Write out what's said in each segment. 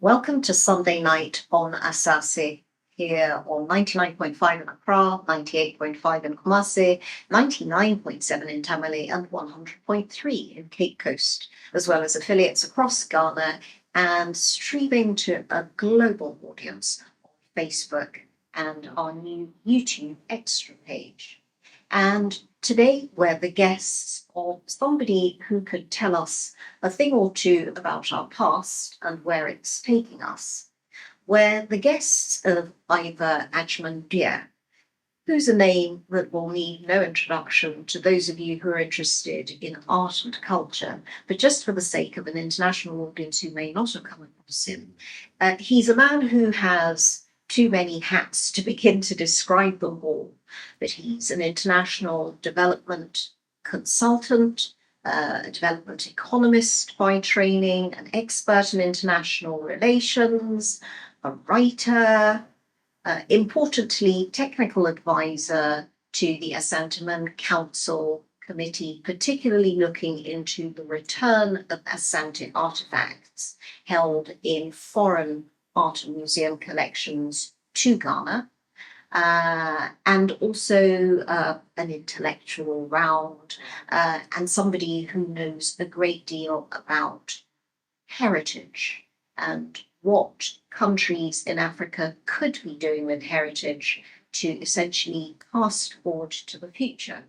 Welcome to Sunday night on Asaase, here on 99.5 in Accra, 98.5 in Kumasi, 99.7 in Tamale, and 100.3 in Cape Coast, as well as affiliates across Ghana and streaming to a global audience on Facebook and our new YouTube Extra page. And today we're the guests of somebody who could tell us a thing or two about our past and where it's taking us. We're the guests of Ivor Agyeman-Duah, who's a name that will need no introduction to those of you who are interested in art and culture, but just for the sake of an international audience who may not have come across him, he's a man who has too many hats to begin to describe them all, but he's an international development consultant, a development economist by training, an expert in international relations, a writer, importantly, technical advisor to the Asante Council Committee, particularly looking into the return of Asante artifacts held in foreign art and museum collections to Ghana, and also an intellectual round, and somebody who knows a great deal about heritage and what countries in Africa could be doing with heritage to essentially cast forward to the future.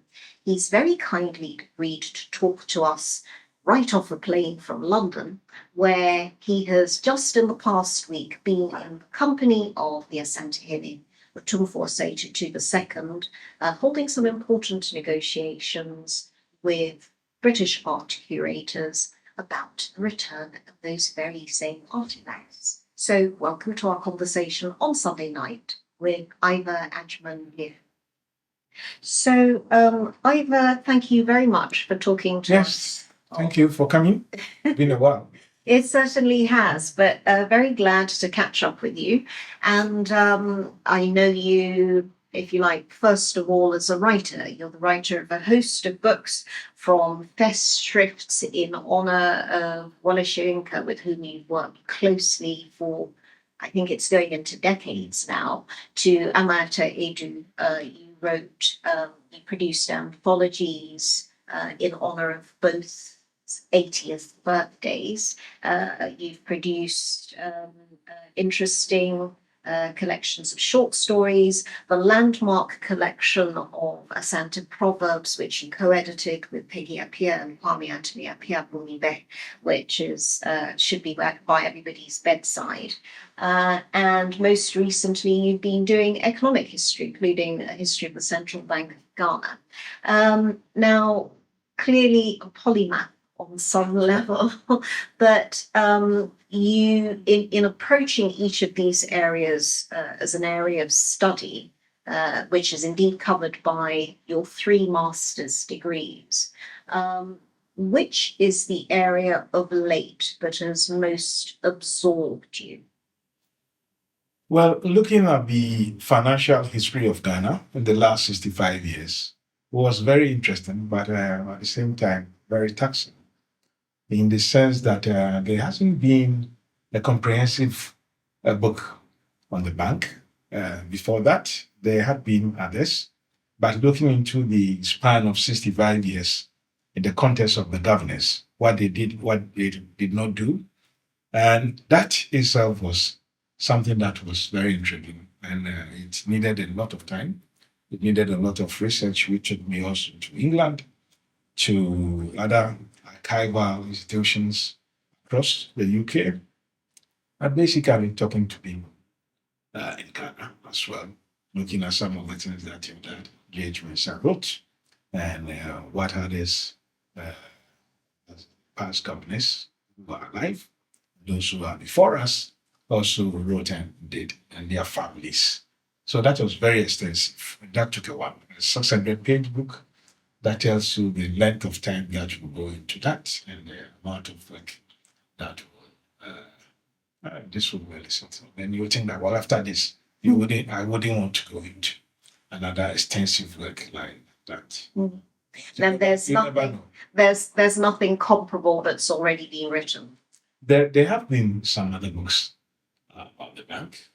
He's very kindly agreed to talk to us right off a plane from London, where he has just in the past week been in the company of the Asante Otumfuo Tutu II, holding some important negotiations with British art curators about the return of those very same artifacts. So welcome to our conversation on Sunday night with Ivor Agyeman-Duah. So Ivor, thank you very much for talking to us. Thank you for coming. Been a while. It certainly has, but very glad to catch up with you. And I know you, if you like, first of all, as a writer. You're the writer of a host of books, from Festschrifts in honour of Wole Soyinka, with whom you've worked closely for, I think it's going into decades now, to Amata Edu. You produced anthologies in honour of both 80th birthdays. You've produced interesting collections of short stories, the landmark collection of Asante Proverbs, which you co-edited with Peggy Appiah and Kwame Anthony Appiah Bumibe, which is should be by everybody's bedside. And most recently, you've been doing economic history, including a history of the Central Bank of Ghana. Now, clearly a polymath on some level, but you, in approaching each of these areas as an area of study, which is indeed covered by your 3 master's degrees, which is the area of late that has most absorbed you? Well, looking at the financial history of Ghana in the last 65 years was very interesting, but at the same time, very taxing, in the sense that there hasn't been a comprehensive book on the bank. Before that, there had been others, but looking into the span of 65 years in the context of the governance, what they did, what they did not do, and that itself was something that was very intriguing, and it needed a lot of time. It needed a lot of research, which took me also to England, to other archival institutions across the UK, and basically talking to people in Ghana as well, looking at some of the things that your dad, J.H. Mensah, wrote, and what others, past governors who are alive, those who are before us, also wrote and did, and their families. So that was very extensive. That took a while. A 600-page book that tells you the length of time that will go into that and the amount of work that will, this will be listened to. Then you think that, well, after this, I wouldn't want to go into another extensive work like that. Mm. Then there's nothing comparable that's already been written. There have been some other books of the bank.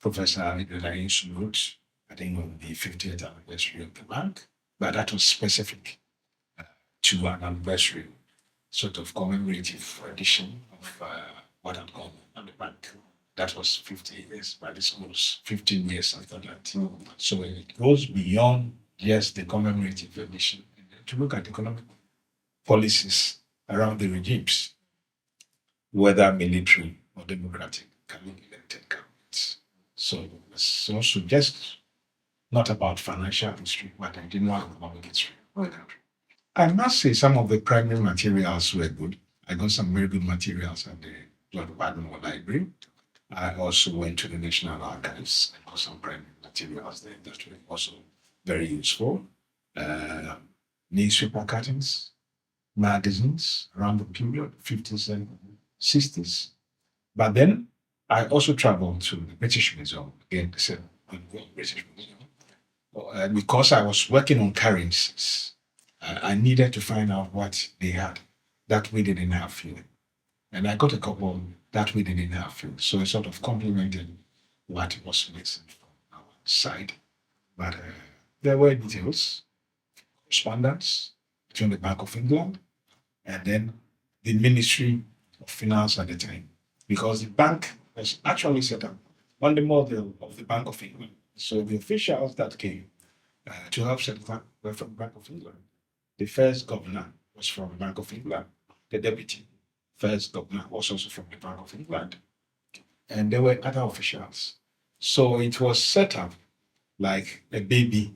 Professor Ibrahim Sumut, I think on the 50th anniversary of the bank, but that was specific to an anniversary, sort of commemorative edition of what I'm calling on the bank. That was 50 years, but this was 15 years after that. So it goes beyond just the commemorative edition to look at economic policies around the regimes, whether military or democratic, coming elected governments. So it's also just not about financial history, but a general economic history of the country. I must say some of the primary materials were good. I got some very good materials at the Lord Badmore Library. I also went to the National Archives. I got some primary materials there that were also very useful. Newspaper cuttings, magazines around the period, 50s and 60s. But then I also traveled to the British Museum, again, the British Museum, because I was working on currencies. I needed to find out what they had that we didn't have here. And I got a couple that we didn't have here. So it sort of complemented what was missing from our side. But there were details, correspondence between the Bank of England and then the Ministry of Finance at the time, because the bank was actually set up on the model of the Bank of England. So the officials that came to help set up were from the Bank of England. The first governor was from the Bank of England. The deputy first governor was also from the Bank of England. And there were other officials. So it was set up like a baby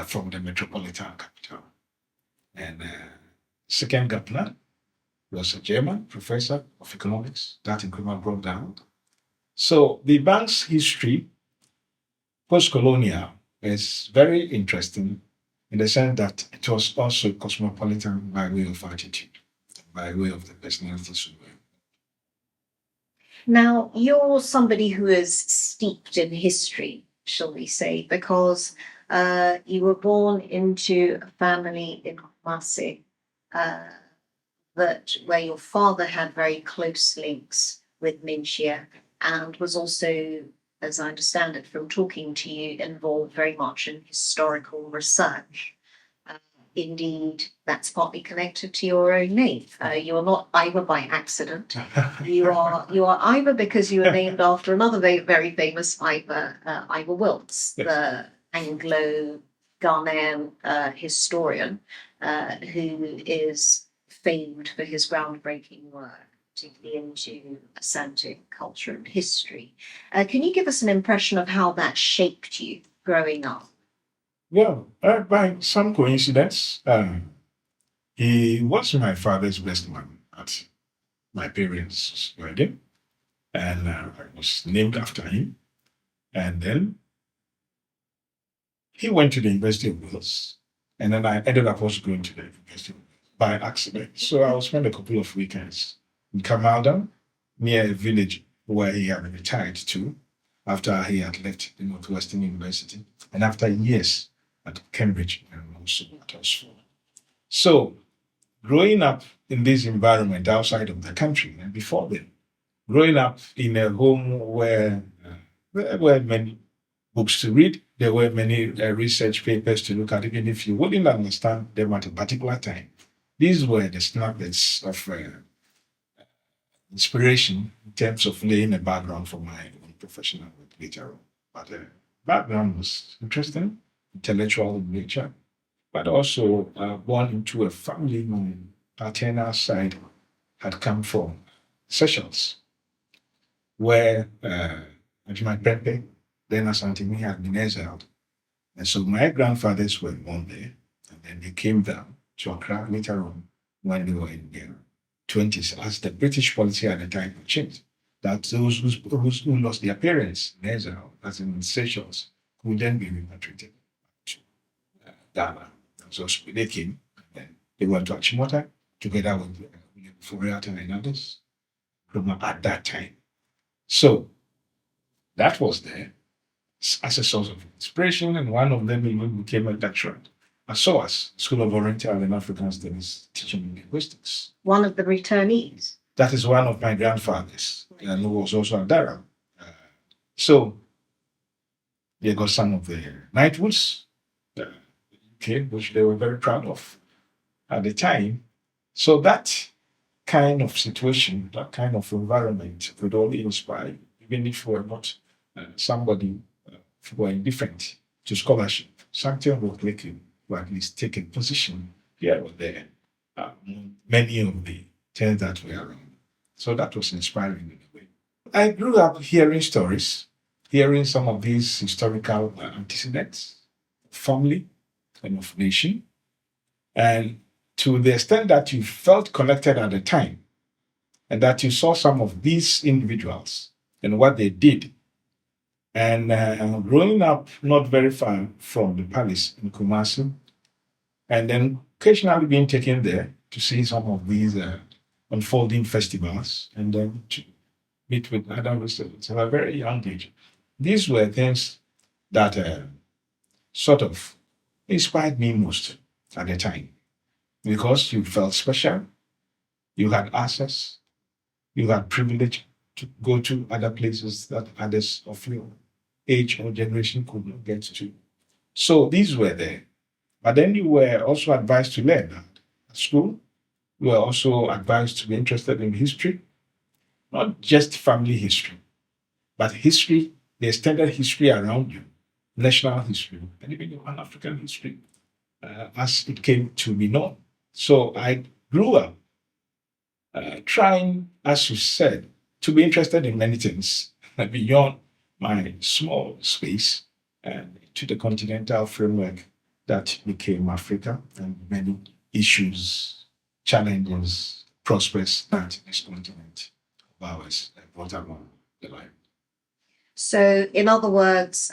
from the metropolitan capital. And second governor was a German professor of economics. That increment brought down. So the bank's history, post-colonial, is very interesting in the sense that it was also cosmopolitan by way of attitude, by way of the personalities who were. Now, you're somebody who is steeped in history, shall we say, because you were born into a family in Kumasi, where your father had very close links with Minchia and was also, as I understand it from talking to you, involved very much in historical research. Indeed, that's partly connected to your own name. You are not Ivor by accident. You are Ivor because you were named after another very famous Ivor, Ivor Wilts, Yes. the Anglo-Ghanaian historian who is famed for his groundbreaking work, particularly into Asante culture and history. Can you give us an impression of how that shaped you growing up? Yeah, by some coincidence, he was my father's best man at my parents' wedding, and I was named after him. And then he went to the University of Wales, and then I ended up also going to the University of Wales by accident. So I will spend a couple of weekends in Camaldon, near a village where he had retired to after he had left the Northwestern University, and after years at Cambridge and also at Oxford. So, growing up in this environment outside of the country and before then, growing up in a home where there were many books to read, there were many research papers to look at, even if you wouldn't understand them at a particular time. These were the snippets of inspiration in terms of laying a background for my own professional work later on. But the background was interesting, intellectual in nature, but also born into a family my paternal side had come from Seychelles, where my grandpa, then Asante, had been exiled. And so my grandfathers were born there, and then they came down to Accra later on when they were in their 20s, as the British policy at the time changed, that those who lost their parents in exile, as in Seychelles, could then be repatriated to Ghana. So they came, and then they went to Achimota together with Furiata and others at that time. So that was there as a source of inspiration, and one of them even became a lecturer at Asaase, School of Oriental and African Studies, teaching linguistics. One of the returnees. That is one of my grandfathers. and who was also at Durham. So they got some of the knighthoods, okay, which they were very proud of at the time. So that kind of situation, that kind of environment would only inspire you, even if you were not somebody who were indifferent to scholarship. Something will click you to at least take a position here or there. Many of the things that were around. So that was inspiring in a way. I grew up hearing stories, hearing some of these historical antecedents, family and of nation. And to the extent that you felt connected at the time, and that you saw some of these individuals and what they did. And growing up not very far from the palace in Kumasi, and then occasionally being taken there to see some of these unfolding festivals, and then to meet with other visitors at a very young age. These were things that sort of inspired me most at the time because you felt special, you had access, you had privilege to go to other places that others of your age or generation could not get to. So these were there. But then you were also advised to learn at school. You were also advised to be interested in history, not just family history, but history, the extended history around you, national history, and even your Pan-African history, as it came to be known. So I grew up trying, as you said, to be interested in many things beyond my small space and to the continental framework that became Africa and many issues, challenges, prospects that this continent of ours brought along the line. So, in other words,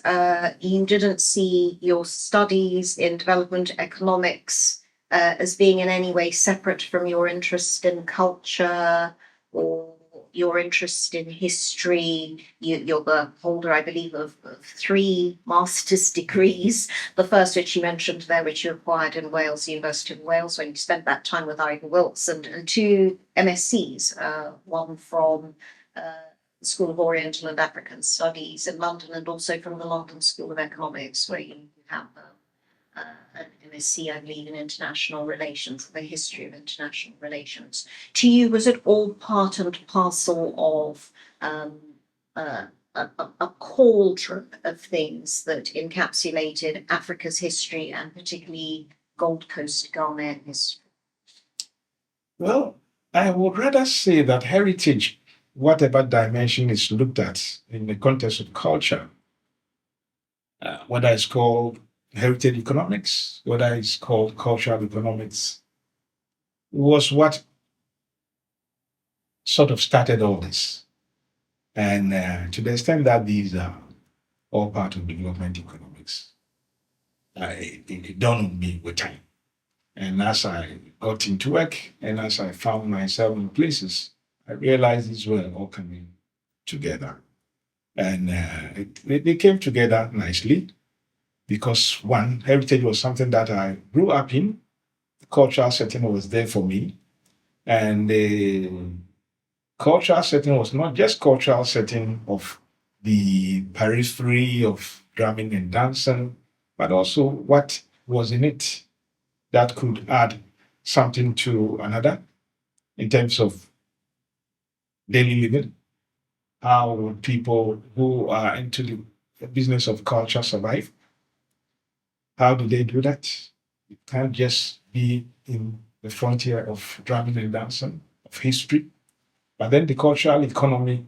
you didn't see your studies in development economics as being in any way separate from your interest in culture or your interest in history. You're the holder, I believe, of 3 master's degrees. The first, which you mentioned there, which you acquired in Wales, University of Wales, when you spent that time with Ivor Wilson, and 2 MScs, one from School of Oriental and African Studies in London, and also from the London School of Economics, where you have an MSc, I believe, in international relations, the history of international relations. To you, was it all part and parcel of a cauldron of things that encapsulated Africa's history and particularly Gold Coast Ghanaian history? Well, I would rather say that heritage, whatever dimension is looked at in the context of culture, whether it's called heritage economics, whether it's called cultural economics, was what sort of started all this. And to the extent that these are all part of development economics, it dawned on me with time. And as I got into work and as I found myself in places, I realized these were all coming together. And they came together nicely because one, heritage was something that I grew up in. The cultural setting was there for me. And the cultural setting was not just cultural setting of the periphery of drumming and dancing, but also what was in it that could add something to another in terms of daily living. How would people who are into the business of culture survive? How do they do that? You can't just be in the frontier of drumming and dancing, of history, but then the cultural economy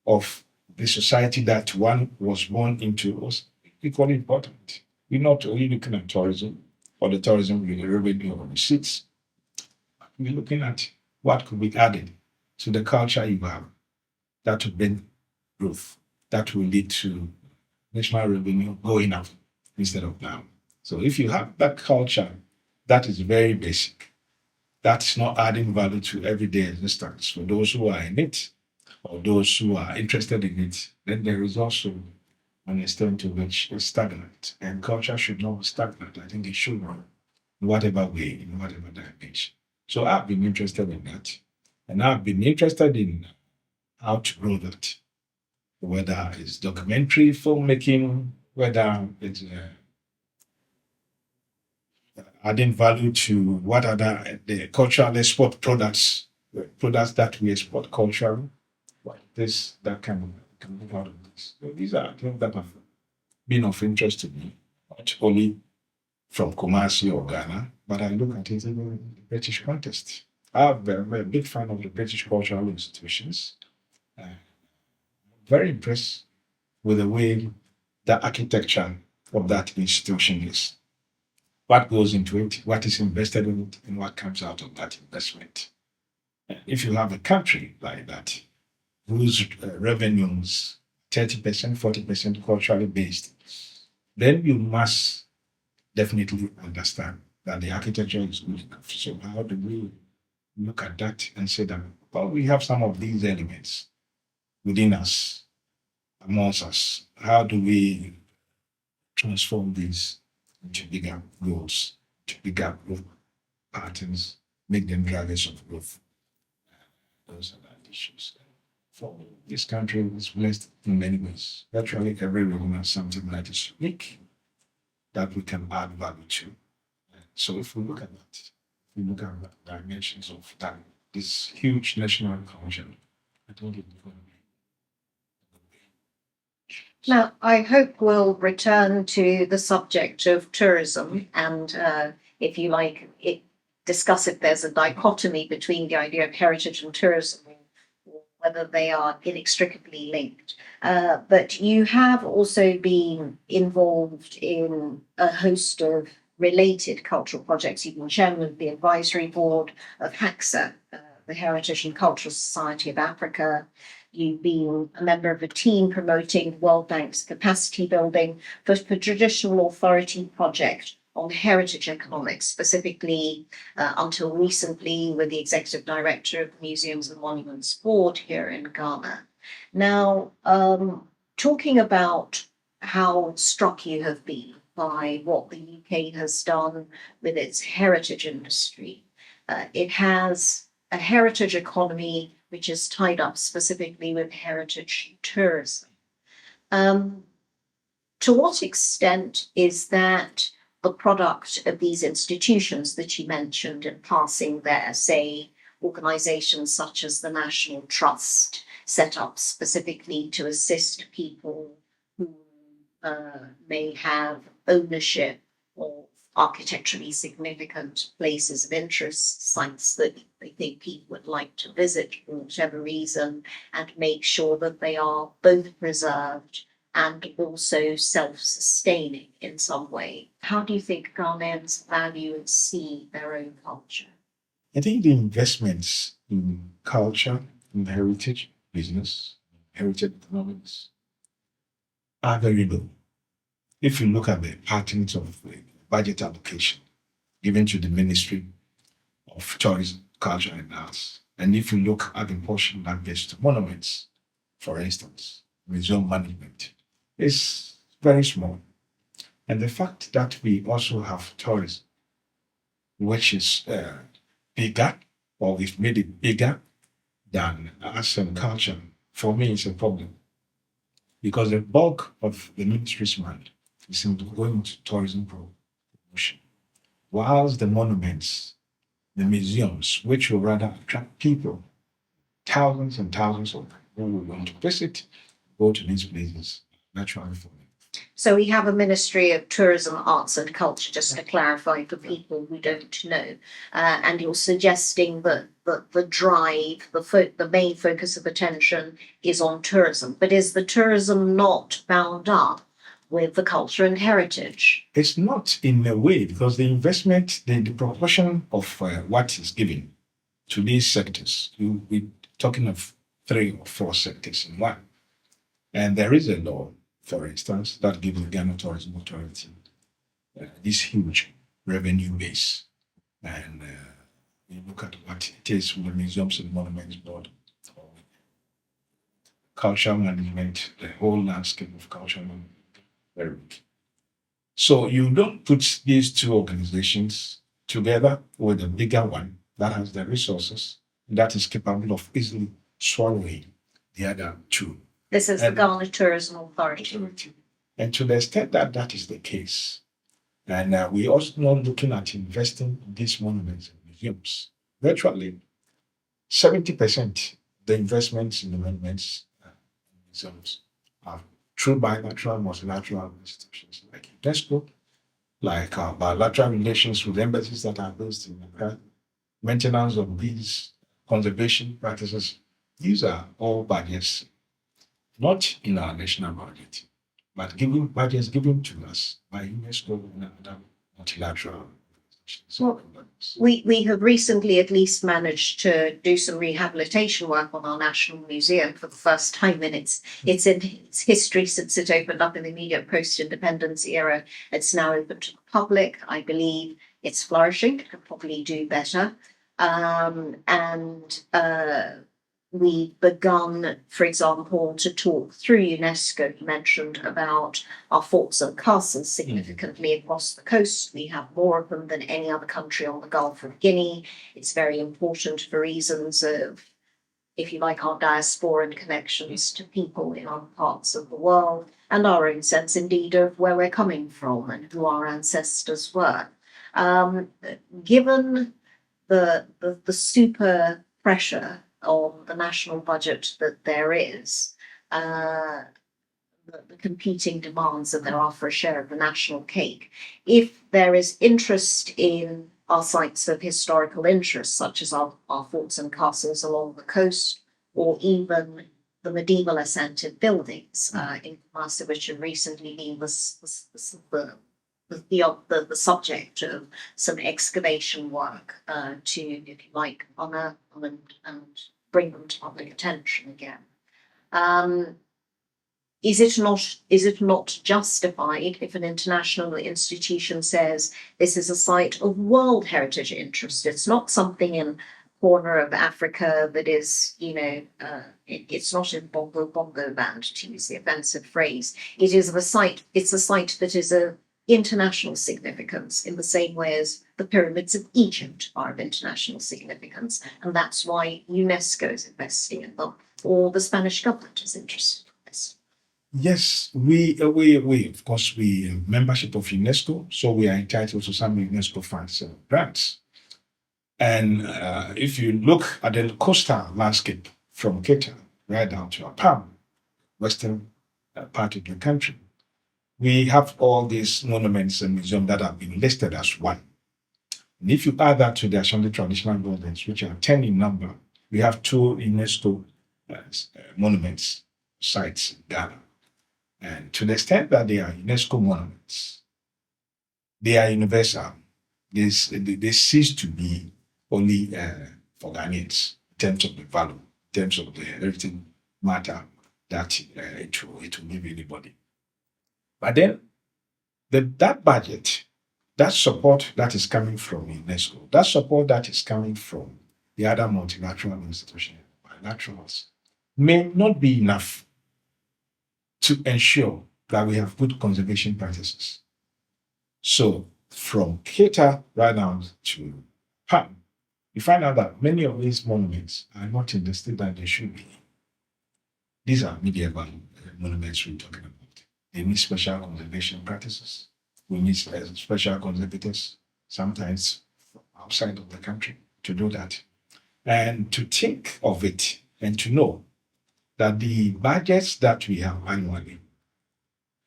of the society that one was born into was equally important. We're not only looking at tourism or the tourism revenue or receipts, we're looking at what could be added to the culture you have that will bring growth, that will lead to national revenue going up instead of down. So if you have that culture that is very basic, that's not adding value to everyday existence for those who are in it or those who are interested in it, then there is also an extent to which it's stagnant. And culture should not be stagnant. I think it should run in whatever way, in whatever dimension. So I've been interested in that. And I've been interested in how to grow that, whether it's documentary filmmaking, whether it's adding value to what are the cultural export products, products that we export culturally. This that can move out of this. So these are things that have been of interest to me, not only from Kumasi or Ghana, but I look at it even in the British context. I'm a big fan of the British cultural institutions. Very impressed with the way the architecture of that institution is. What goes into it, what is invested in it, and what comes out of that investment. If you have a country like that, whose revenues 30%, 40% culturally based, then you must definitely understand that the architecture is good enough. So how do we look at that and say that, well, we have some of these elements within us, amongst us. How do we transform these into bigger goals, to bigger growth patterns, make them drivers of growth? Those are the issues. For this country is blessed in many ways. Virtually every region has something that is unique that we can add value to. So if we look at that, if we look at the dimensions of that, this huge national convention, I think it's going to be. Now, I hope we'll return to the subject of tourism and, if you like, discuss if there's a dichotomy between the idea of heritage and tourism, or whether they are inextricably linked. But you have also been involved in a host of related cultural projects. You've been chairman of the advisory board of HACSA, the Heritage and Cultural Society of Africa. You've been a member of a team promoting the World Bank's capacity building for the Traditional Authority Project on heritage economics, specifically until recently with the executive director of the Museums and Monuments Board here in Ghana. Now, talking about how struck you have been by what the UK has done with its heritage industry, it has a heritage economy which is tied up specifically with heritage tourism. To what extent is that the product of these institutions that you mentioned in passing there, say organizations such as the National Trust, set up specifically to assist people who may have ownership of architecturally significant places of interest, sites that they think people would like to visit for whatever reason, and make sure that they are both preserved and also self-sustaining in some way. How do you think Ghanaians value and see their own culture? I think the investments in culture, in heritage business, heritage economics are very low. If you look at the patterns of budget allocation given to the Ministry of Tourism, Culture and Arts, and if you look at the portion that gets to monuments, for instance, museum management, is very small. And the fact that we also have tourism, which is bigger, or we've made it bigger than arts and culture, for me is a problem. Because the bulk of the ministry's money is going to tourism promotion. Whilst the monuments, the museums, which will rather attract people, thousands and thousands of people who want to visit, go to these places, naturally for me. So we have a Ministry of Tourism, Arts and Culture, just to clarify for people who don't know. And you're suggesting that the drive, the main focus of attention is on tourism. But is the tourism not bound up with the culture and heritage? It's not in a way, because the investment, the proportion of what is given to these sectors, we're talking of 3 or 4 sectors in one. And there is a law, for instance, that gives the Ghana Tourism Authority this huge revenue base. And you look at what it is with the Museums and Monuments Board, cultural management, the whole landscape of cultural management, very weak. So you don't put these 2 organizations together with a bigger one that has the resources, that is capable of easily swallowing the other two. This is the Ghana Tourism Authority. And to the extent that that is the case, and we're also not looking at investing in these monuments and museums. Virtually 70% the investments in the monuments and museums are through bilateral, multilateral institutions like UNESCO, like bilateral relations with embassies that are based in Accra, maintenance of these conservation practices. These are all budgets, not in our national budget, but budgets given to us by UNESCO and other multilateral organizations. Well, we have recently at least managed to do some rehabilitation work on our National Museum for the first time in its history since it opened up in the immediate post-independence era. It's now open to the public. I believe it's flourishing. It could probably do better. We've begun, for example, to talk through UNESCO. You mentioned about our forts and castles significantly across the coast. We have more of them than any other country on the Gulf of Guinea. It's very important for reasons of, if you like, our diasporan connections to people in other parts of the world, and our own sense indeed of where we're coming from and who our ancestors were. Given the super pressure on the national budget that there is, the competing demands that there are for a share of the national cake, if there is interest in our sites of historical interest, such as our forts and castles along the coast, or even the medieval assented buildings in Kumasi, which have recently been the subject of some excavation work to, if you like, honour and bring them to public attention again. Is it not justified if an international institution says this is a site of world heritage interest? It's not something in a corner of Africa that is, it's not in Bongo land, to use the offensive phrase. It's a site that is of international significance in the same way as the pyramids of Egypt are of international significance, and that's why UNESCO is investing in them, or the Spanish government is interested in this. Yes, we of course we membership of UNESCO, so we are entitled to some UNESCO funds and grants. And if you look at the coastal landscape from Cape right down to Apam, western part of the country, we have all these monuments and museums that have been listed as one. And if you add that to the Ashanti traditional buildings, which are 10 in number, we have 2 UNESCO monuments sites in Ghana. And to the extent that they are UNESCO monuments, they are universal. They cease to be only for Ghanaians in terms of the value, in terms of the everything matter that it will give anybody. But then that budget, that support that is coming from UNESCO, that support that is coming from the other multilateral institutions, bilaterals, may not be enough to ensure that we have good conservation practices. So from Curator right now to PAM, you find out that many of these monuments are not in the state that they should be. These are medieval monuments we're talking about. They need special conservation practices. We need special conservators, sometimes from outside of the country, to do that. And to think of it and to know that the budgets that we have annually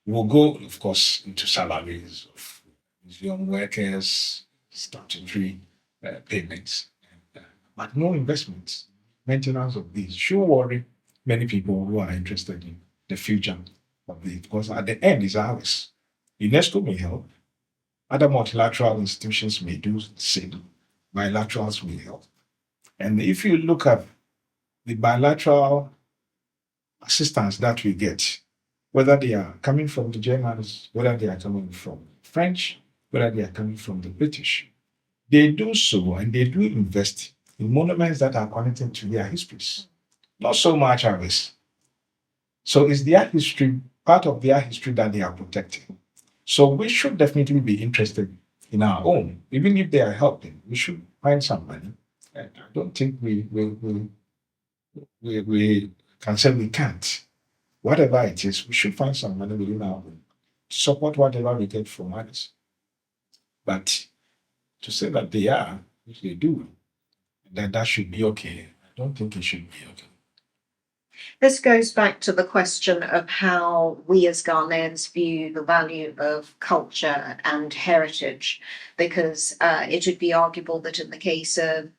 will go, of course, into salaries of museum workers, statutory payments, but no investments, maintenance of these should worry many people who are interested in the future of this, because at the end it's ours. UNESCO may help, other multilateral institutions may do the same, bilaterals may help. And if you look at the bilateral assistance that we get, whether they are coming from the Germans, whether they are coming from French, whether they are coming from the British, they do so and they do invest in monuments that are connected to their histories, not so much ours. So it's their history, part of their history that they are protecting. So we should definitely be interested in our own, even if they are helping. We should find some money. And I don't think we can say we can't. Whatever it is, we should find some money within our home to support whatever we get from others. But to say that they are, if they do, then that should be okay. I don't think it should be okay. This goes back to the question of how we as Ghanaians view the value of culture and heritage, because it would be arguable that in the case of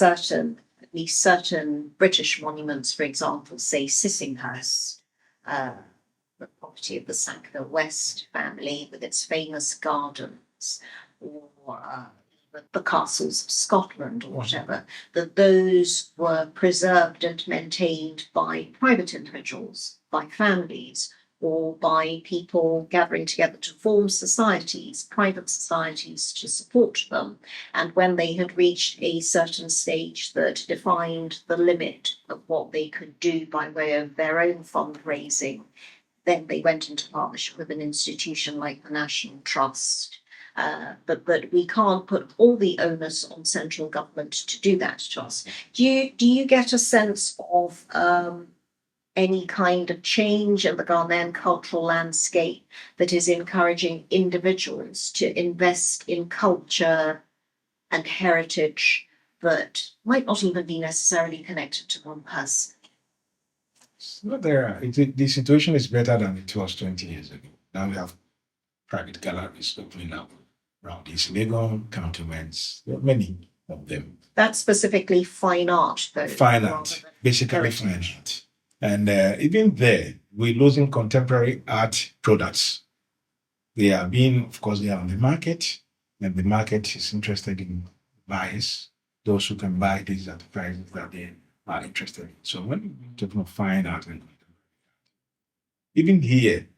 at least certain British monuments, for example, say Sissinghurst, the property of the Sackville West family with its famous gardens, or the castles of Scotland or whatever, that those were preserved and maintained by private individuals, by families, or by people gathering together to form societies, private societies to support them. And when they had reached a certain stage that defined the limit of what they could do by way of their own fundraising, then they went into partnership with an institution like the National Trust. But we can't put all the onus on central government to do that to us. Do you get a sense of any kind of change in the Ghanaian cultural landscape that is encouraging individuals to invest in culture and heritage that might not even be necessarily connected to one person? So the situation is better than it was 20 years ago. Now we have private galleries opening up around East Legon, cantonments. There are many of them. That's specifically fine art, though. Fine art, basically fine art. And even there, we're losing contemporary art products. They are on the market, and the market is interested in buyers, those who can buy these at the prices that they are interested in. So when we're talking of fine art, and even here,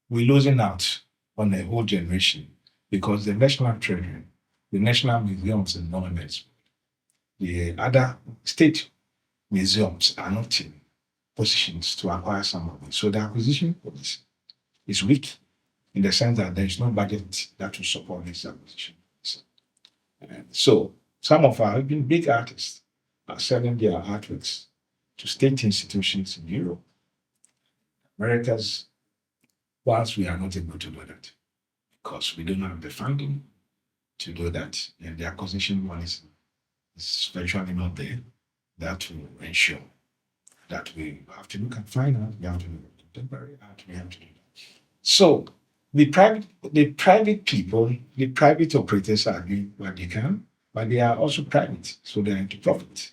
we're losing out on a whole generation because the National Treasury, the National Museums and Monuments, the other state museums are not in positions to acquire some of it. So the acquisition policy is weak in the sense that there is no budget that will support this acquisition. So some of our even big artists are selling their artworks to state institutions in Europe, Americas, whilst we are not able to do that because we don't have the funding to do that, and the acquisition policy is virtually not there. That will ensure that we have to look at fine art, we have to look at contemporary art, we have to do that. So the private people, the private operators are doing what they can, but they are also private, so they're into profit.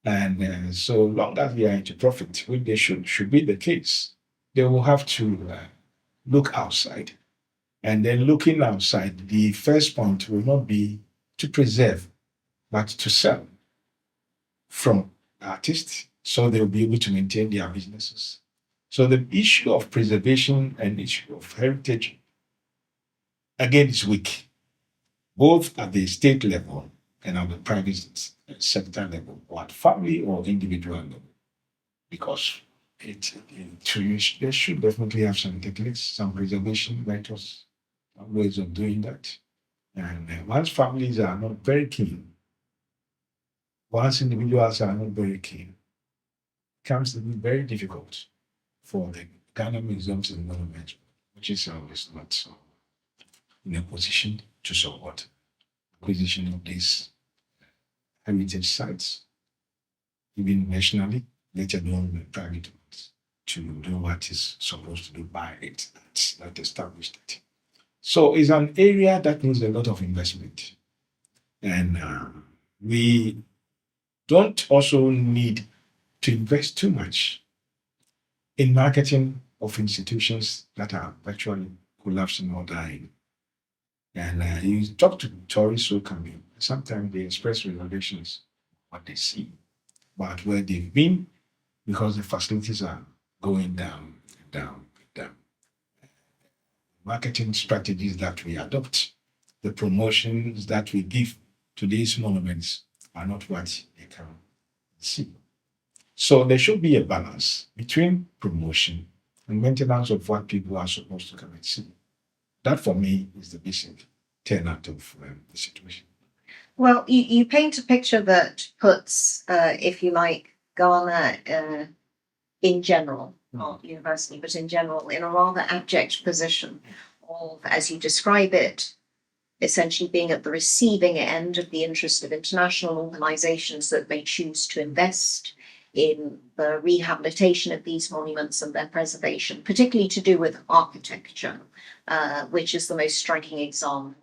And so long as they are into profit, which they should be the case, they will have to look outside. And then looking outside, the first point will not be to preserve, but to sell from artists so they'll be able to maintain their businesses. So the issue of preservation and issue of heritage, again, is weak, both at the state level and at the private sector level, or at family or individual level, because they should definitely have some techniques, some preservation methods, ways of doing that. And once families are not very keen, once individuals are not very keen, it becomes to be very difficult for the Ghana Museums and Monuments, which is not in a position to support acquisition of these heritage sites, even nationally, let alone the private ones, to do what is supposed to do by it. That's not established it. So it's an area that needs a lot of investment. And we don't also need to invest too much in marketing of institutions that are virtually collapsing or dying. And you talk to tourists who come in, sometimes they express reservations what they see, but where they've been, because the facilities are going down, down, down. Marketing strategies that we adopt, the promotions that we give to these monuments are not what they can see. So there should be a balance between promotion and maintenance of what people are supposed to come and see. That for me is the basic tenet of the situation. Well, you paint a picture that puts, if you like, Ghana in general, not universally, but in general, in a rather abject position of, as you describe it, essentially being at the receiving end of the interest of international organizations that may choose to invest in the rehabilitation of these monuments and their preservation, particularly to do with architecture, which is the most striking example.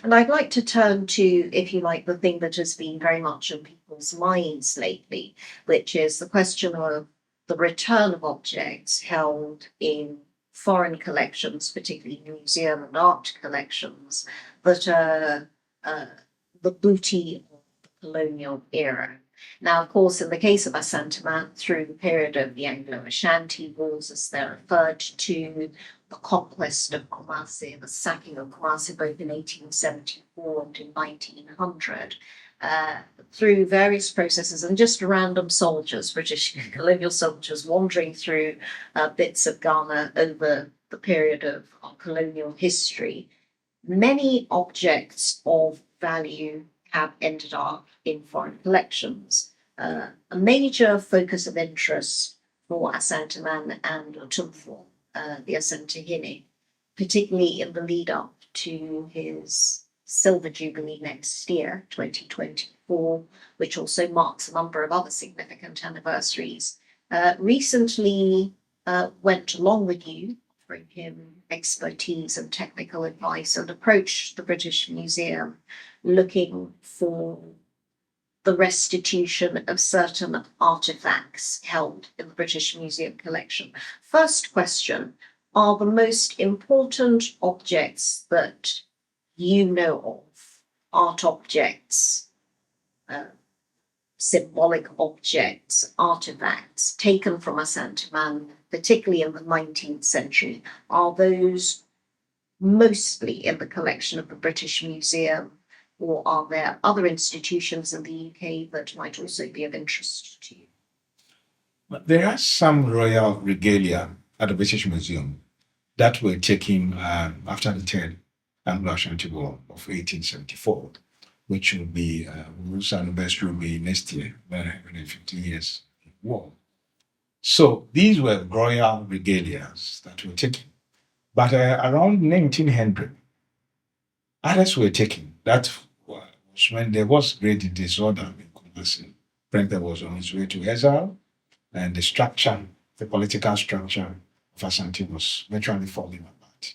And I'd like to turn to, if you like, the thing that has been very much on people's minds lately, which is the question of the return of objects held in foreign collections, particularly museum and art collections, that are the booty of the colonial era. Now, of course, in the case of Asante Man, through the period of the Anglo-Ashanti Wars, as they're referred to, the conquest of Kumasi, the sacking of Kumasi both in 1874 and in 1900, through various processes and just random soldiers, British colonial soldiers, wandering through bits of Ghana over the period of our colonial history. Many objects of value have ended up in foreign collections. A major focus of interest for Asante Man and Otumfuo, the Asantehene, particularly in the lead up to his Silver Jubilee next year, 2024, which also marks a number of other significant anniversaries, recently went along with you, offering him expertise and technical advice, and approached the British Museum looking for the restitution of certain artifacts held in the British Museum collection. First question, are the most important objects that you know of, art objects, symbolic objects, artifacts taken from Asante Man, particularly in the 19th century, are those mostly in the collection of the British Museum, or are there other institutions in the UK that might also be of interest to you? There are some royal regalia at the British Museum that were taken after the Third Anglo-Ashanti War of 1874, which will be, whose anniversary will be next year, 150 years war. So these were royal regalias that were taken. But around 1900, others were taken. That was when there was great disorder in Kumasi. Prempeh was on his way to exile, and the structure, the political structure of Asante was virtually falling apart.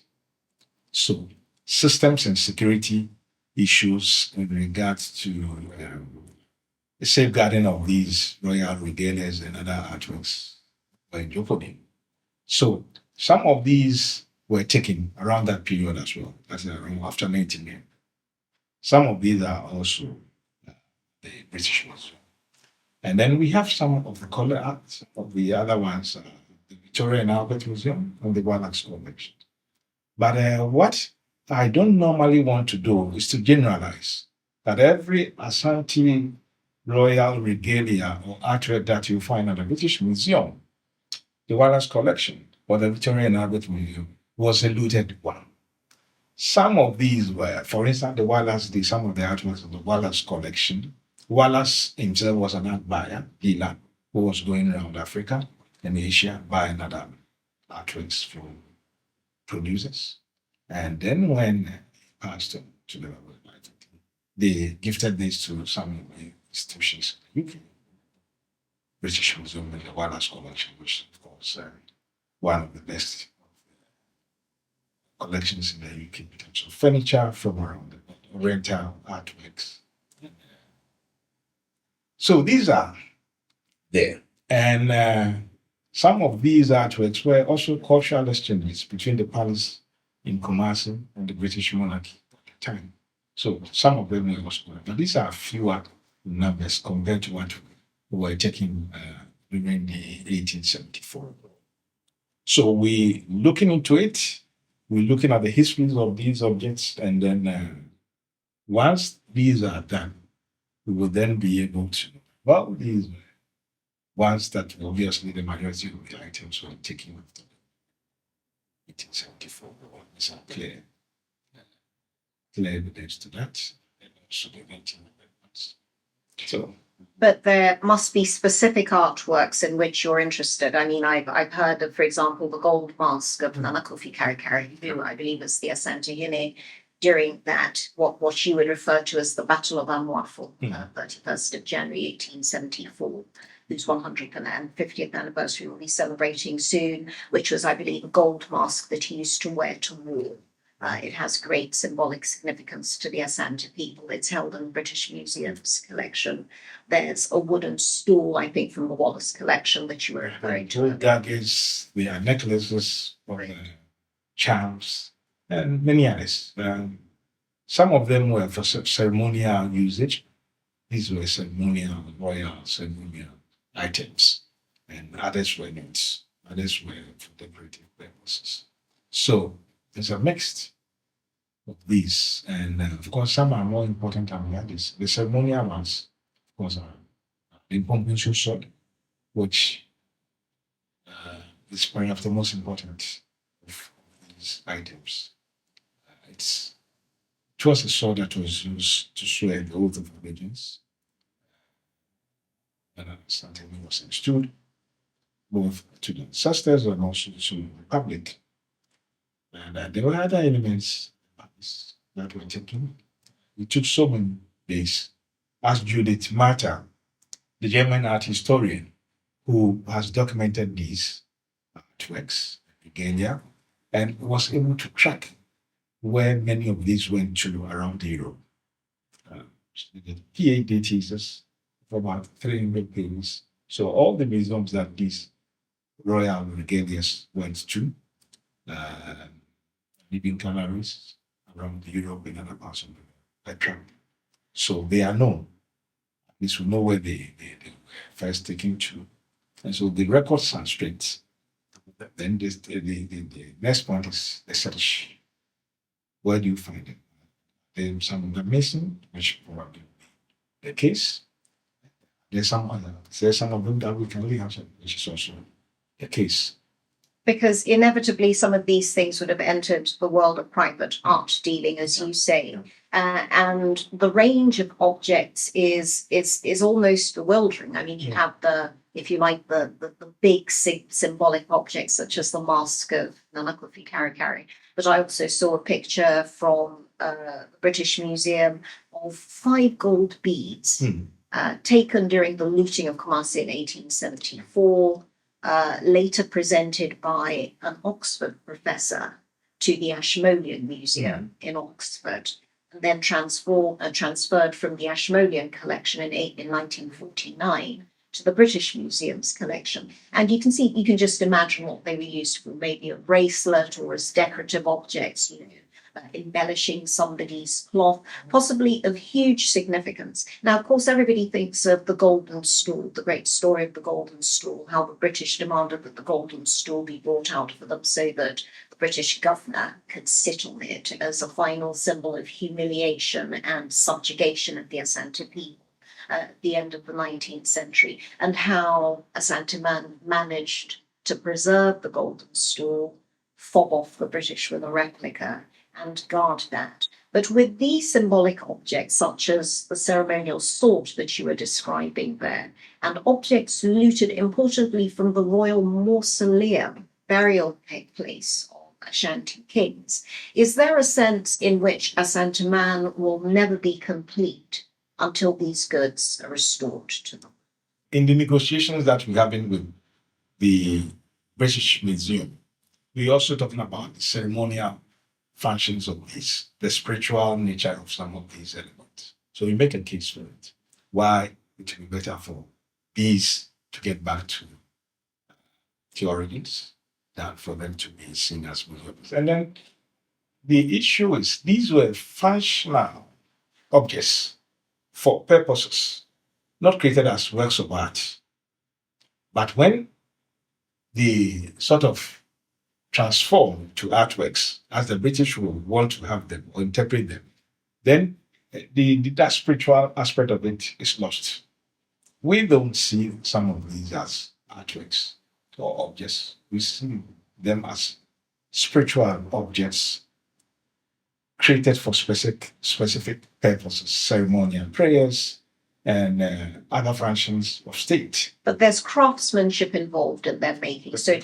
So systems and security issues with regards to the safeguarding of these royal regalias and other artworks were in jeopardy. So some of these were taken around that period as well, that's around after 1900. Some of these are also the British Museum. And then we have some of the color art of the other ones, the Victoria and Albert Museum and the Wallace Collection. But what I don't normally want to do is to generalize that every Asante royal regalia or artwork that you find at the British Museum, the Wallace Collection, or the Victoria and Albert Museum was a looted one. Some of these were, for instance, some of the artworks of the Wallace Collection. Wallace himself was an art buyer, dealer, who was going around Africa and Asia buying other artworks from producers. And then when he passed on to the world, they gifted this to some institutions in the UK. British Museum and the Wallace Collection, which of course one of the best collections in the UK in terms of furniture from around the world, rental artworks. So these are there. And some of these artworks were also cultural exchanges between the palace in Kumasi and the British monarchy at the time. So some of them were also, but these are fewer numbers compared to what we were taking during the 1874. So we looking into it, we're looking at the histories of these objects, and then once these are done, we will then be able to, well, these ones that obviously the majority of the items were taken after 1874. These are clear evidence to that, and also the 1900 ones. So But there must be specific artworks in which you're interested. I mean, I've heard of, for example, the gold mask of Nana Kufi-Karikari, who I believe is the Asante Hine, during that, what you would refer to as the Battle of Amwafo, 31st of January 1874, whose 150th anniversary we'll be celebrating soon, which was, I believe, a gold mask that he used to wear to war. It has great symbolic significance to the Asante people. It's held in the British Museum's collection. There's a wooden stool, I think, from the Wallace collection that you were referring to. Daggers, there are necklaces, or charms, and many others. Some of them were for ceremonial usage. These were ceremonial, royal ceremonial items, and others were not. Others were for decorative purposes. So there's a mix of these, and of course, some are more important than the others. The ceremonial ones, of course, are the Pompunsu sword, which is one of the most important of these items. It was a sword that was used to swear the oath of allegiance, and something was understood both to the ancestors and also to the public. And there were other elements that were taken. It took so many days. As Judith Marta, the German art historian who has documented these artworks in Ghana, and was able to track where many of these went to around Europe. The PA datases for about 300 pages. So all the museums that these royal regalias went to, living galleries around Europe and other parts of the country. So they are known. At least we know where they were first taken to. And so the records are straight. Then the next point is the search. Where do you find it? Then some are missing, which probably the case. There's some of them that we can only have, which is also the case. Because inevitably some of these things would have entered the world of private art dealing, as you say. And the range of objects is almost bewildering. I mean, you have if you like, the big symbolic objects such as the mask of Nana Kufi-Karikari. But I also saw a picture from the British Museum of 5 gold beads taken during the looting of Kumasi in 1874. Later presented by an Oxford professor to the Ashmolean Museum in Oxford, and then transferred from the Ashmolean collection in 1949 to the British Museum's collection. And you can just imagine what they were used for, maybe a bracelet or as decorative objects, embellishing somebody's cloth, possibly of huge significance. Now, of course, everybody thinks of the golden stool, the great story of the golden stool, how the British demanded that the golden stool be brought out for them so that the British governor could sit on it as a final symbol of humiliation and subjugation of the Asante people at the end of the 19th century, and how Asante man managed to preserve the golden stool, fob off the British with a replica, and guard that. But with these symbolic objects, such as the ceremonial sword that you were describing there, and objects looted importantly from the royal mausoleum, burial place of Ashanti kings, is there a sense in which Asante man will never be complete until these goods are restored to them? In the negotiations that we're having with the British Museum, we're also talking about the ceremonial functions of these, the spiritual nature of some of these elements. So we make a case for it. Why it will be better for these to get back to the origins than for them to be seen as museums. And then the issue is these were functional objects for purposes, not created as works of art. But when the sort of transform to artworks, as the British will want to have them or interpret them, then that spiritual aspect of it is lost. We don't see some of these as artworks or objects. We see them as spiritual objects created for specific purposes, ceremonial prayers, and other functions of state. But there's craftsmanship involved in their making. So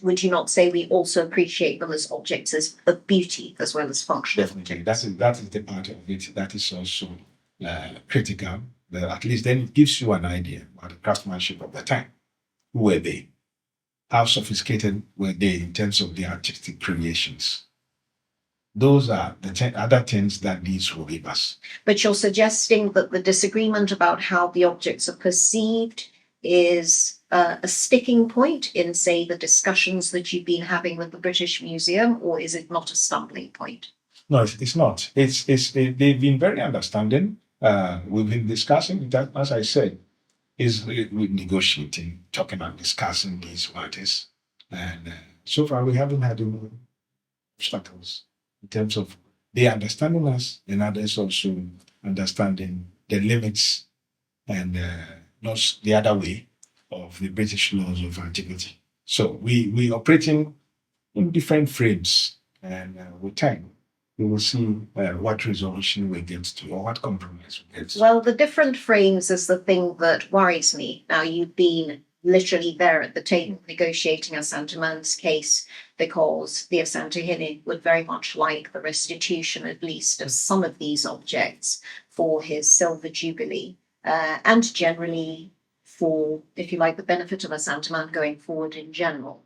would you not say we also appreciate them as objects of beauty as well as function? Definitely. That is the part of it that is also critical. But at least then it gives you an idea about the craftsmanship of the time. Who were they? How sophisticated were they in terms of their artistic creations? Those are the other things that these will give us. But you're suggesting that the disagreement about how the objects are perceived is a sticking point in, say, the discussions that you've been having with the British Museum, or is it not a stumbling point? No, it's not. They've been very understanding. We've been discussing that, as I said, we're negotiating, talking and discussing these matters. And so far, we haven't had any obstacles in terms of they understanding us and others also understanding the limits and not the other way of the British laws of antiquity. So we operating in different frames, and with time we will see what resolution we get to or what compromise we get to. Well, the different frames is the thing that worries me. Now, you've been literally there at the table negotiating Asante case because the Asantehene would very much like the restitution, at least, of some of these objects for his silver jubilee, and generally for, if you like, the benefit of Asanteman going forward in general.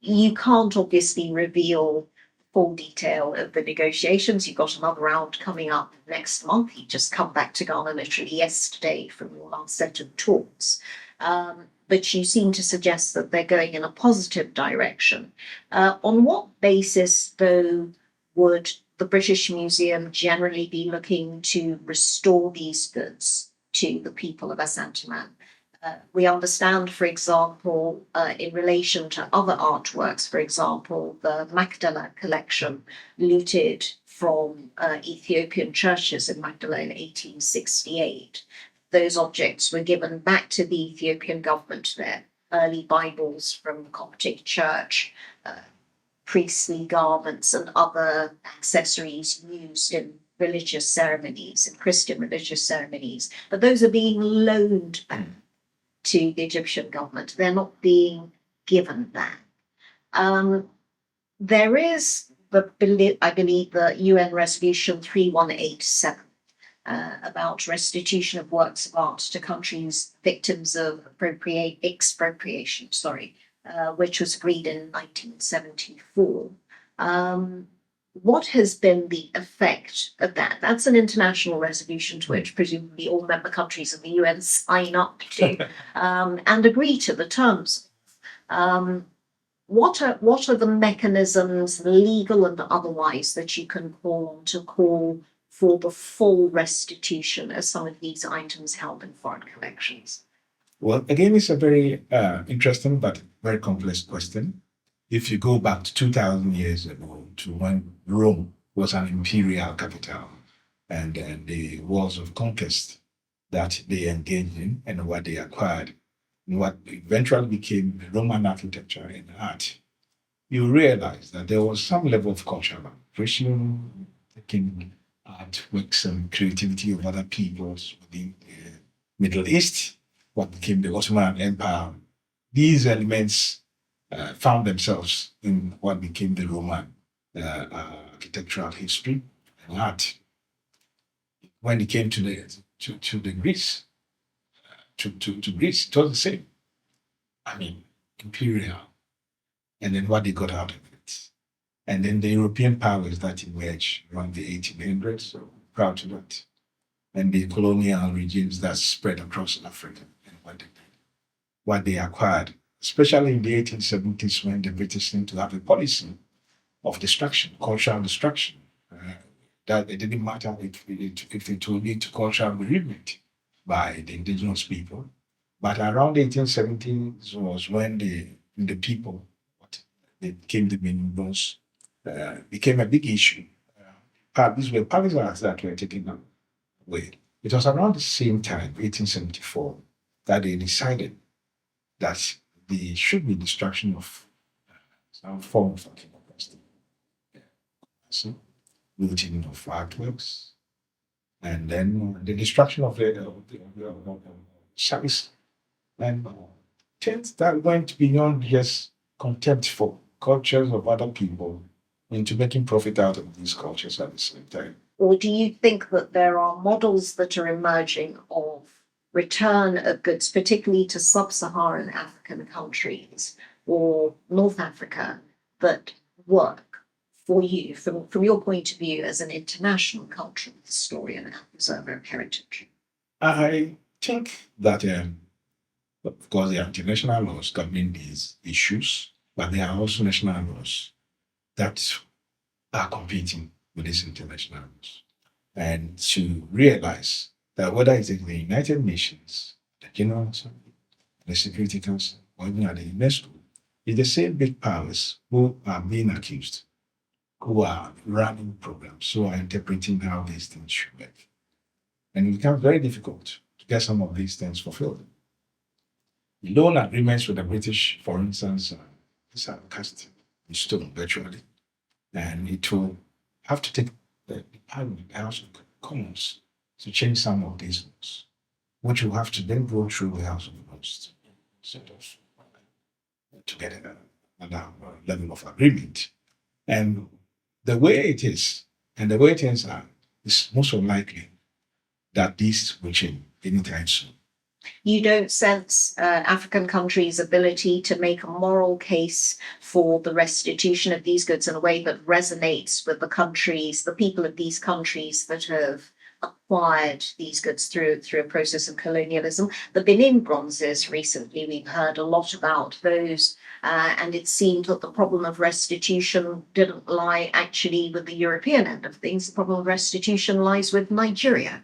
You can't obviously reveal full detail of the negotiations. You've got another round coming up next month. You just come back to Ghana literally yesterday from your last set of talks. But you seem to suggest that they're going in a positive direction. On what basis, though, would the British Museum generally be looking to restore these goods to the people of Asanteman? We understand, for example, in relation to other artworks, for example, the Magdala collection looted from Ethiopian churches in Magdala in 1868. Those objects were given back to the Ethiopian government, their early Bibles from the Coptic Church, priestly garments and other accessories used in religious ceremonies, in Christian religious ceremonies. But those are being loaned back to the Egyptian government. They're not being given back. There is, I believe, the UN Resolution 3187 about restitution of works of art to countries victims of expropriation, which was agreed in 1974. What has been the effect of that? That's an international resolution to which presumably all member countries of the UN sign up to and agree to the terms. What are the mechanisms, legal and otherwise, that you can call on to call for the full restitution of some of these items held in foreign collections? Well, again, it's a very interesting but very complex question. If you go back to 2,000 years ago, to when Rome was an imperial capital, and the wars of conquest that they engaged in and what they acquired, and what eventually became Roman architecture and art, you realize that there was some level of cultural appreciation, taking artworks and creativity of other peoples within the Middle East, what became the Ottoman Empire. These elements found themselves in what became the Roman architectural history and art. When it came to the Greece, to Greece, it was the same. I mean, imperial, and then what they got out of it, and then the European powers that emerged around the 1800s. So proud to that, and the colonial regimes that spread across Africa and what they acquired, especially in the 1870s when the British seemed to have a policy of destruction, cultural destruction. That it didn't matter if it would lead to cultural bereavement by the indigenous people. But around the 1870s was when the people, what they became the Minimos, became a big issue. These were palisades that were taken away. It was around the same time, 1874, that they decided that there should be destruction of some form of iconoclasty, looting of artworks, and then the destruction of the service, and things that went beyond just contempt for cultures of other people into making profit out of these cultures at the same time. Or do you think that there are models that are emerging of return of goods, particularly to sub-Saharan African countries or North Africa, that work for you from your point of view as an international cultural historian and preserver of heritage? I think that, of course, there are international laws governing these issues, but there are also national laws that are competing with these international laws. And to realize that whether it's in the United Nations, the General Assembly, the Security Council, or even at the UNESCO, it's the same big powers who are being accused, who are running programs, who are interpreting how these things should work. And it becomes very difficult to get some of these things fulfilled. The loan agreements with the British, for instance, these are cast in stone virtually, and it will have to take the Parliament, the House of Commons, to change some of these laws, which will have to then go through the House of Commons to get another level of agreement. And the way it is, and the way things are, it's most unlikely that these will change anytime soon. You don't sense African countries' ability to make a moral case for the restitution of these goods in a way that resonates with the countries, the people of these countries that have acquired these goods through a process of colonialism. The Benin bronzes recently, we've heard a lot about those, and it seemed that the problem of restitution didn't lie actually with the European end of things. The problem of restitution lies with Nigeria.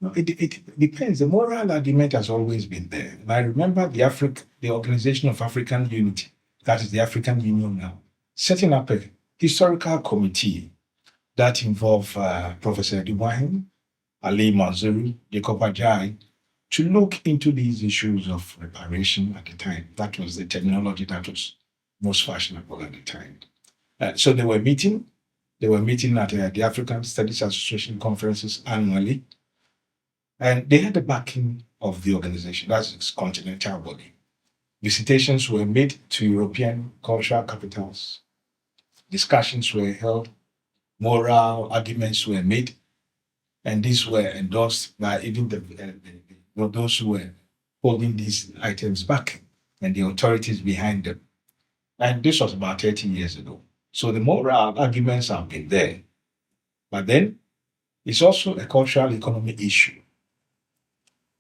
No, it depends. The moral argument has always been there. And I remember the Organization of African Unity, that is the African Union now, setting up a historical committee that involved Professor Dubois, Ali Manzuri, Jacob Ajay, to look into these issues of reparation at the time. That was the terminology that was most fashionable at the time. So they were meeting. They were meeting at the African Studies Association conferences annually. And they had the backing of the organization, that's its continental body. Visitations were made to European cultural capitals. Discussions were held. Moral arguments were made. And these were endorsed by even those who were holding these items back and the authorities behind them. And this was about 30 years ago. So the moral arguments have been there. But then it's also a cultural economic issue.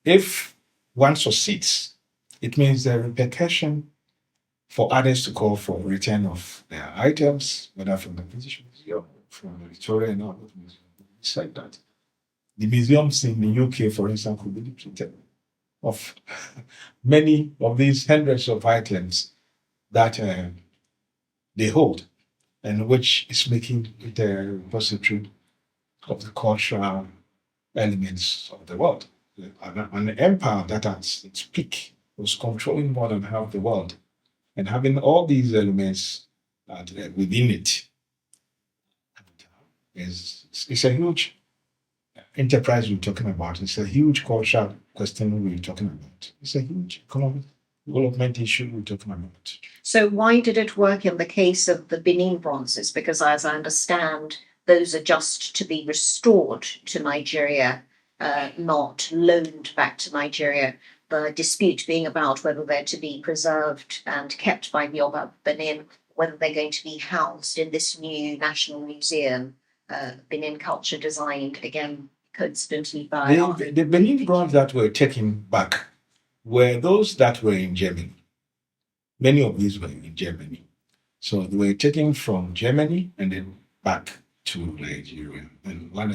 If one succeeds, it means the repercussion for others to call for return of their items, whether from the British Museum, from the Victoria and all those museums. Like that. The museums in the UK, for instance, could be depleted of many of these hundreds of items that they hold, and which is making it a repository of the cultural elements of the world. An empire that at its peak was controlling more than half the world, and having all these elements within it is a huge enterprise we're talking about. It's a huge cultural question we're talking about. It's a huge economic development issue we're talking about. So why did it work in the case of the Benin bronzes? Because as I understand, those are just to be restored to Nigeria, not loaned back to Nigeria. The dispute being about whether they're to be preserved and kept by the Oba of Benin, whether they're going to be housed in this new national museum, Benin culture designed again coincidentally by the Benin bronze that were taken back were those that were in Germany. Many of these were in Germany. So they were taken from Germany and then back to Nigeria. And one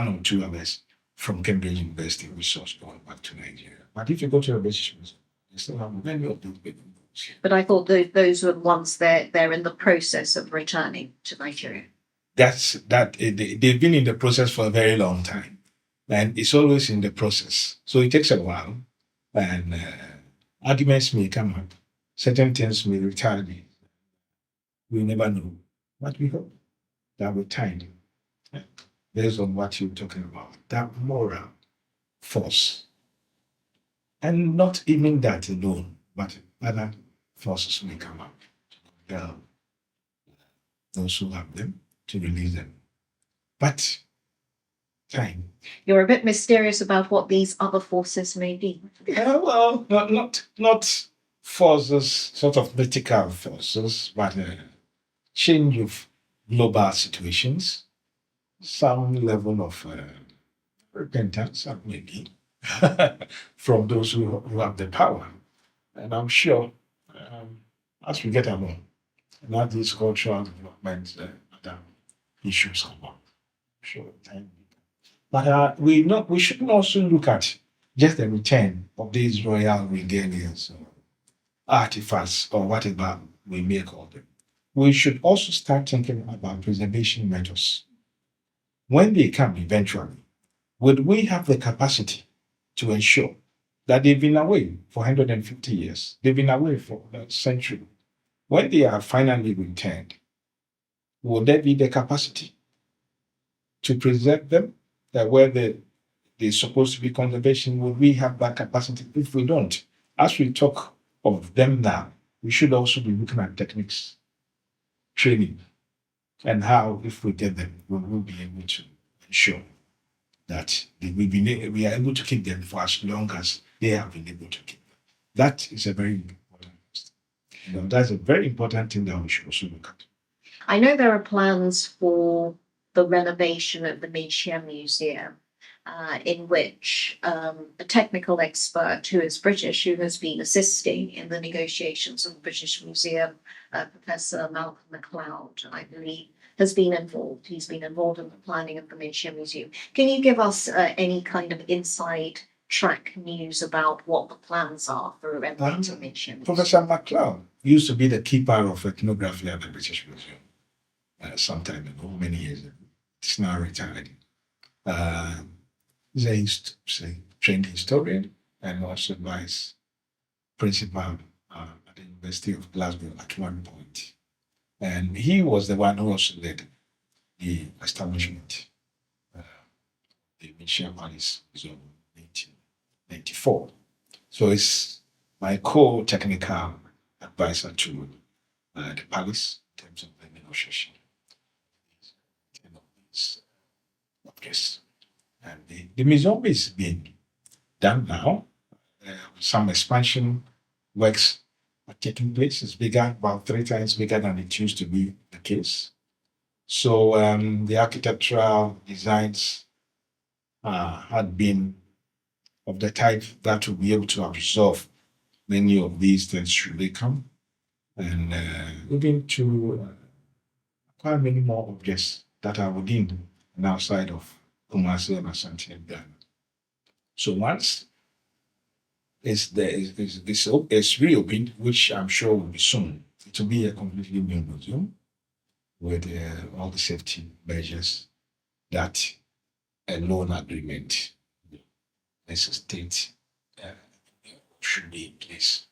or two others from Cambridge University, which was going back to Nigeria. But if you go to the British Museum, you still have many of those Benin bronzes. But I thought those were the ones they're in the process of returning to Nigeria. They've been in the process for a very long time, and it's always in the process. So it takes a while, and arguments may come up. Certain things may retard. We never know, but we hope that with time based on what you're talking about, that moral force. And not even that alone, but other forces may come up to compel those who have them to release them. But time. You're a bit mysterious about what these other forces may be. Well, not forces, sort of mythical forces, but change of global situations, some level of repentance, maybe, from those who have the power. And I'm sure as we get along, and as these cultural developments, other issues come up, I'm sure time. But we shouldn't also look at just the return of these royal regalias or artifacts or whatever we may call them. We should also start thinking about preservation methods. When they come eventually, would we have the capacity to ensure that they've been away for 150 years, they've been away for a century? When they are finally returned, will there be the capacity to preserve them where they're supposed to be conservation? Would we have that capacity? If we don't, as we talk of them now, we should also be looking at techniques, training, and how, if we get them, we will be able to ensure that we are able to keep them for as long as they have been able to keep them. That is a very important thing. That's a very important thing that we should also look at. I know there are plans for the renovation of the Mencia Museum, in which a technical expert who is British, who has been assisting in the negotiations of the British Museum, Professor Malcolm MacLeod, I believe, has been involved. He's been involved in the planning of the Mencia Museum. Can you give us any kind of inside track news about what the plans are for renovating the Mencia Museum? Professor MacLeod used to be the keeper of ethnography at the British Museum some time ago, many years ago. He's now retired. He's a trained historian and also vice principal at the University of Glasgow at one point. And he was the one who also led the establishment of the Mencia Palace in 1994. So he's my co-technical advisor to the palace in terms of the negotiation of these objects. And the museum is being done now. Some expansion works are taking place. It's bigger, about 3 times bigger than it used to be the case. So the architectural designs had been of the type that will be able to absorb many of these things should they come. And even to acquire many more objects that are within and outside of Kumasi and Asante and Ghana. So once it's reopened, which I'm sure will be soon, it will be a completely new museum with all the safety measures that a loan agreement necessitates should be in place.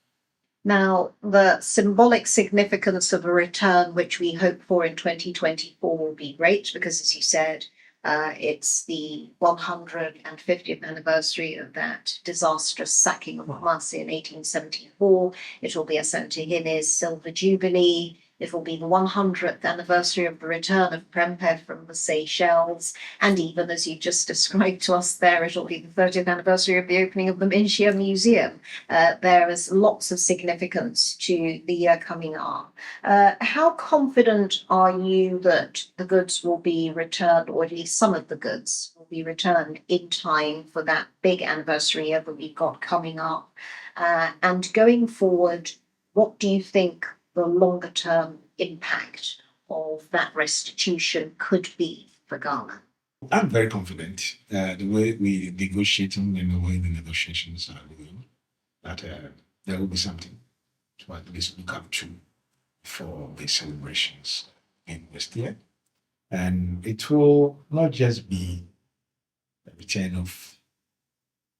Now, the symbolic significance of a return, which we hope for in 2024, will be great because, as you said, it's the 150th anniversary of that disastrous sacking of Kumasi in 1874. It will be Asante Guinea's Silver Jubilee. It will be the 100th anniversary of the return of Prempeh from the Seychelles. And even as you just described to us there, it will be the 30th anniversary of the opening of the Mencia Museum. There is lots of significance to the year coming up. How confident are you that the goods will be returned, or at least some of the goods will be returned in time for that big anniversary year that we've got coming up? And going forward, what do you think the longer term impact of that restitution could be for Ghana? I'm very confident the way we're negotiating and the way the negotiations are going, that there will be something to at least look up to for the celebrations in this year. And it will not just be a return of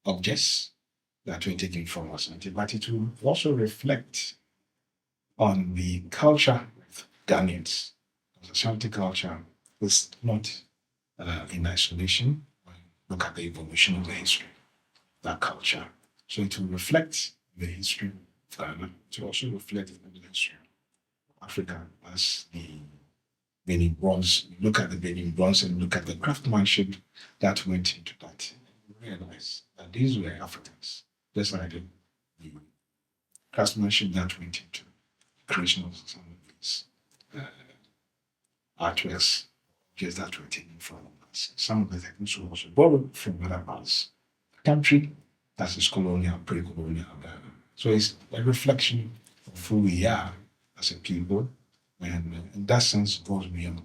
objects that we're taking from us, but it will also reflect on the culture of Ghanaians. Ashanti culture is not in isolation. Look at the evolution of the history, that culture. So it will reflect the history of Ghana. It will also reflect the history of Africa as the Benin bronze. Look at the Benin bronze and look at the craftsmanship that went into that. You realize that these were Africans, just like the craftsmanship that went into the creation of some of these artworks, just that were taken from us. Some of the techniques were also borrowed from other parts of the country, that is colonial, pre-colonial Ghana. So it's a reflection of who we are as a people, and in that sense goes beyond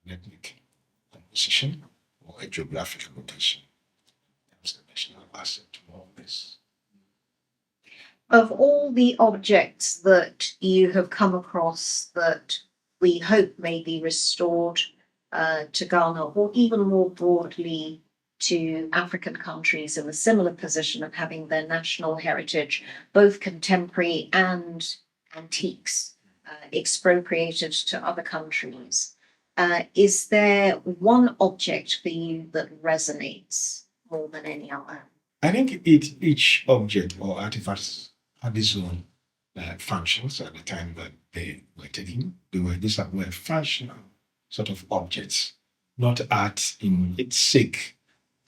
an ethnic composition or a geographic location. It's a national asset to all this. Of all the objects that you have come across that we hope may be restored to Ghana, or even more broadly to African countries in a similar position of having their national heritage, both contemporary and antiques, expropriated to other countries, is there one object for you that resonates more than any other? I think each object or artifact had its own functions at the time that they were taken. These were functional sort of objects, not art in its sake,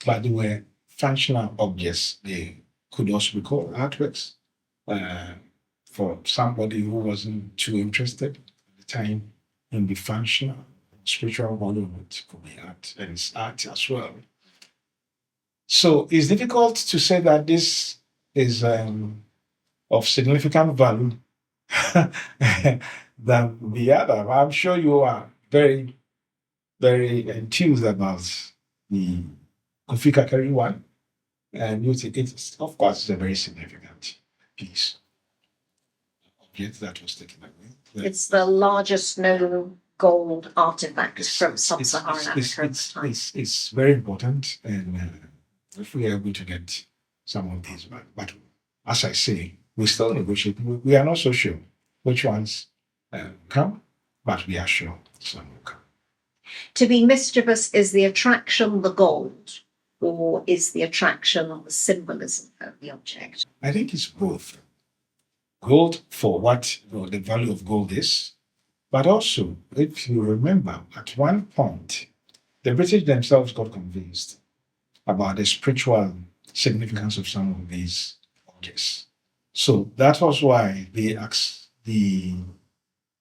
but they were functional objects. They could also be called artworks for somebody who wasn't too interested at the time in the functional, spiritual value of it could be art, and it's art as well. So it's difficult to say that this is of significant value than the other. I'm sure you are very, very enthused about the Kofi Kakari one, and you think it's, of course, it's a very significant piece object that was taken away. It's the largest known gold artifact from sub-Saharan Africa at the time. It's very important, and if we are able to get some of these, but as I say, we still negotiate. We are not so sure which ones come, but we are sure some will come. To be mischievous, is the attraction the gold, or is the attraction the symbolism of the object? I think it's both. Gold for what the value of gold is, but also, if you remember, at one point, the British themselves got convinced about the spiritual significance of some of these objects. So that was why they asked the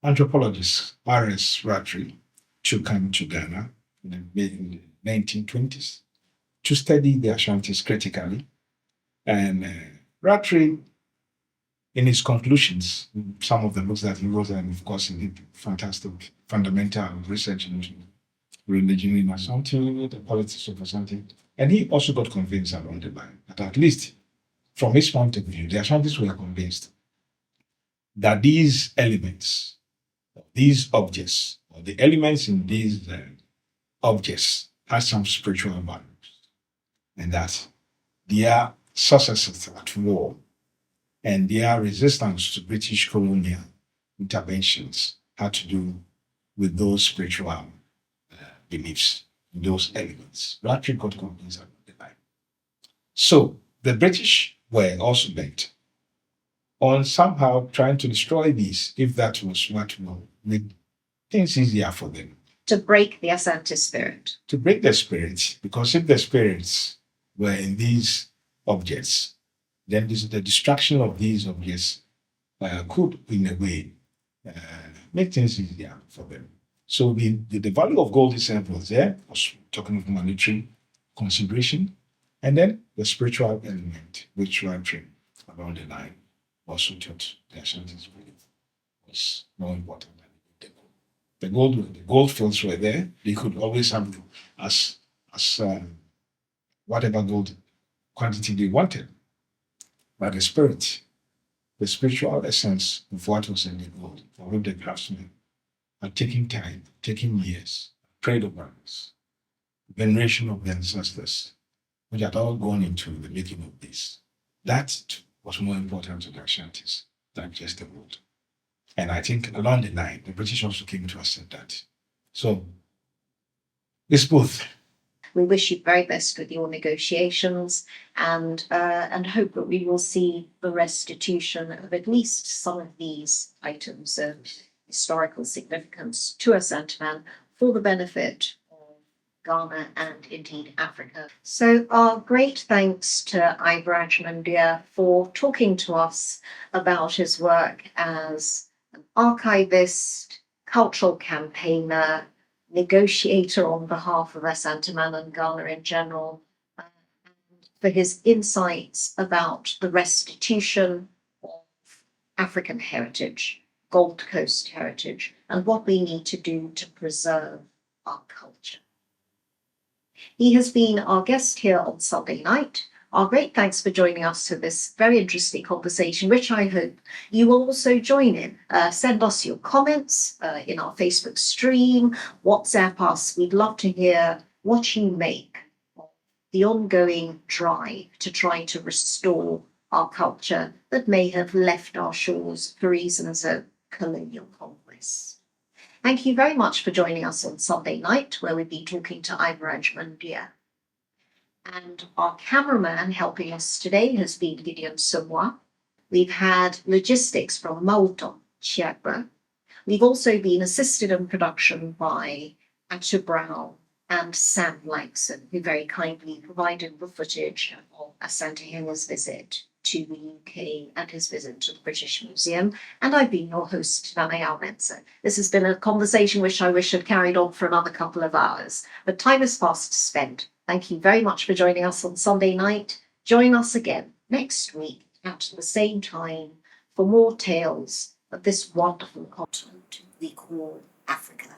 anthropologist R.S. Rattray to come to Ghana in the 1920s to study the Ashantis critically. And Rattray, in his conclusions, some of the books that he wrote, and of course, he did fantastic fundamental research in religion in Ashanti, the politics of Ashanti. And he also got convinced along the line that, at least from his point of view, the Ashantis were convinced that these elements, these objects, or the elements in these objects had some spiritual values, and that their successes at war and their resistance to British colonial interventions had to do with those spiritual beliefs, those elements. Rattray got convinced at the time. So the British were also bent on somehow trying to destroy these, if that was what will make things easier for them. To break the Asante spirit. To break the spirit, because if the spirits were in these objects, then the destruction of these objects could, in a way, make things easier for them. So the value of gold itself was there, was talking of monetary consideration, and then the spiritual element, which Rattray along the line also taught the Ashantis believe was more important than the gold. The gold fields were there; they could always have as whatever gold quantity they wanted. But the spirit, the spiritual essence of what was in the gold, for which the craftsmen are taking time, taking years, prayed over this, veneration of the ancestors, which had all gone into the making of this. That was more important to the Ashantis than just the gold. And I think along the line, the British also came to accept that. So it's both. We wish you the very best with your negotiations and hope that we will see the restitution of at least some of these items of historical significance to Asante Man for the benefit of Ghana and indeed Africa. So our great thanks to Ivor Agyeman-Duah for talking to us about his work as an archivist, cultural campaigner, negotiator on behalf of Asante Man and Ghana in general, and for his insights about the restitution of African heritage, Gold Coast heritage, and what we need to do to preserve our culture. He has been our guest here on Sunday night. Our great thanks for joining us for this very interesting conversation, which I hope you will also join in. Send us your comments in our Facebook stream, WhatsApp us. We'd love to hear what you make of the ongoing drive to try to restore our culture that may have left our shores for reasons of colonial conquest. Thank you very much for joining us on Sunday night, where we've been talking to Ivor Agyeman-Duah. And our cameraman helping us today has been Gideon Sumwa. We've had logistics from Mauton Chiagba. We've also been assisted in production by Atu Brown and Sam Langson, who very kindly provided the footage of Asante Henga's visit to the UK and his visit to the British Museum. And I've been your host, Nana Almenza. This has been a conversation which I wish had carried on for another couple of hours, but time is fast spent. Thank you very much for joining us on Sunday night. Join us again next week at the same time for more tales of this wonderful continent we call Africa.